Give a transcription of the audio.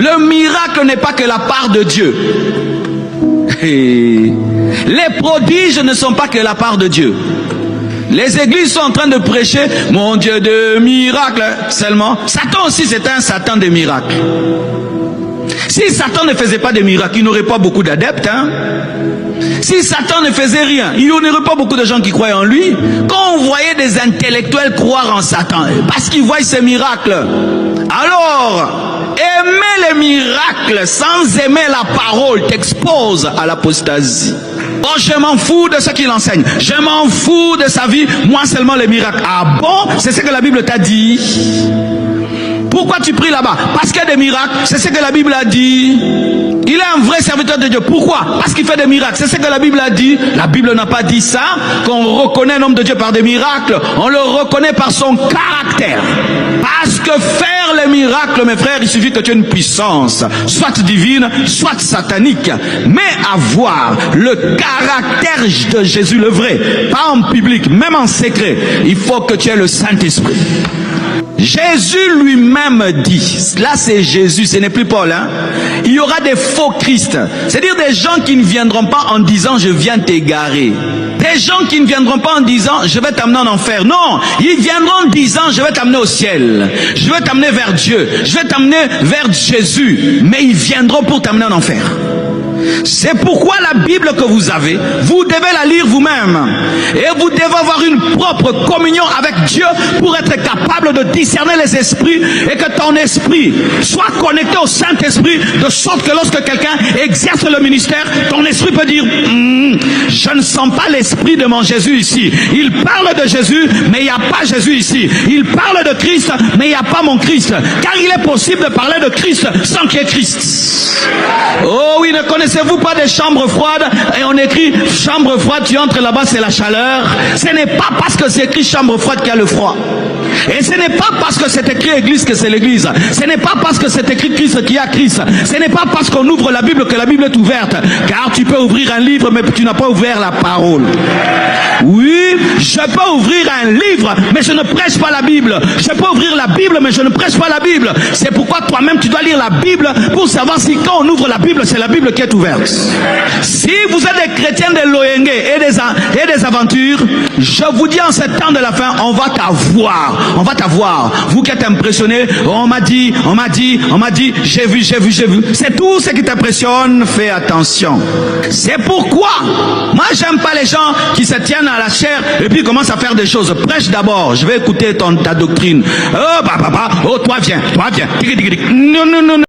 Le miracle n'est pas que la part de Dieu. Et les prodiges ne sont pas que la part de Dieu. Les églises sont en train de prêcher mon Dieu de miracles seulement. Satan aussi, c'est un Satan de miracles. Si Satan ne faisait pas de miracles, il n'aurait pas beaucoup d'adeptes. Si Satan ne faisait rien, il n'y aurait pas beaucoup de gens qui croyaient en lui. Quand on voyait des intellectuels croire en Satan, parce qu'ils voient ces miracles. Alors, aimer les miracles sans aimer la parole t'expose à l'apostasie. Oh, je m'en fous de ce qu'il enseigne. Je m'en fous de sa vie. Moi seulement les miracles. Ah bon? C'est ce que la Bible t'a dit. Pourquoi tu pries là-bas? Parce qu'il y a des miracles. C'est ce que la Bible a dit. Il est un vrai serviteur de Dieu. Pourquoi? Parce qu'il fait des miracles. C'est ce que la Bible a dit. La Bible n'a pas dit ça. Qu'on reconnaît un homme de Dieu par des miracles. On le reconnaît par son caractère. Parce que faire les miracles, mes frères, il suffit que tu aies une puissance, soit divine, soit satanique. Mais avoir le caractère de Jésus, le vrai, pas en public, même en secret, il faut que tu aies le Saint-Esprit. Jésus lui-même dit, là c'est Jésus, ce n'est plus Paul, hein? Il y aura des faux Christ, c'est-à-dire des gens qui ne viendront pas en disant je viens t'égarer. Des gens qui ne viendront pas en disant je vais t'amener en enfer. Non, ils viendront en disant je vais t'amener au ciel, je vais t'amener vers Dieu, je vais t'amener vers Jésus. Mais ils viendront pour t'amener en enfer. C'est pourquoi la Bible que vous avez, vous devez la lire vous-même. Et vous devez avoir une propre communion avec Dieu pour être capable de discerner les esprits et que ton esprit soit connecté au Saint-Esprit de sorte que lorsque quelqu'un exerce le ministère, ton esprit peut dire je ne sens pas l'esprit de mon Jésus ici. Il parle de Jésus, mais il n'y a pas Jésus ici. Il parle de Christ, mais il n'y a pas mon Christ. Car il est possible de parler de Christ sans qu'il y ait Christ. Oh oui, ne connaissez-vous pas des chambres froides? Et on écrit chambre froide, tu entres là-bas, c'est la chaleur. Ce n'est pas parce que c'est écrit chambre froide qu'il y a le froid. Et ce n'est pas parce que c'est écrit église que c'est l'église. Ce n'est pas parce que c'est écrit Christ qu'il y a Christ. Ce n'est pas parce qu'on ouvre la Bible que la Bible est ouverte. Car tu peux ouvrir un livre, mais tu n'as pas ouvert la parole. Oui, je peux ouvrir un livre, mais je ne prêche pas la Bible. Je peux ouvrir la Bible, mais je ne prêche pas la Bible. C'est pourquoi toi-même tu dois lire la Bible pour savoir si quand on ouvre la Bible, c'est la Bible qui est ouverte. Si vous êtes des chrétiens de l'ONG et des aventures, je vous dis en ce temps de la fin, on va t'avoir. On va t'avoir. Vous qui êtes impressionnés, on m'a dit, j'ai vu. C'est tout ce qui t'impressionne, fais attention. C'est pourquoi, moi j'aime pas les gens qui se tiennent à la chair et puis commencent à faire des choses. Prêche d'abord, je vais écouter ta doctrine. Oh, toi viens. Non.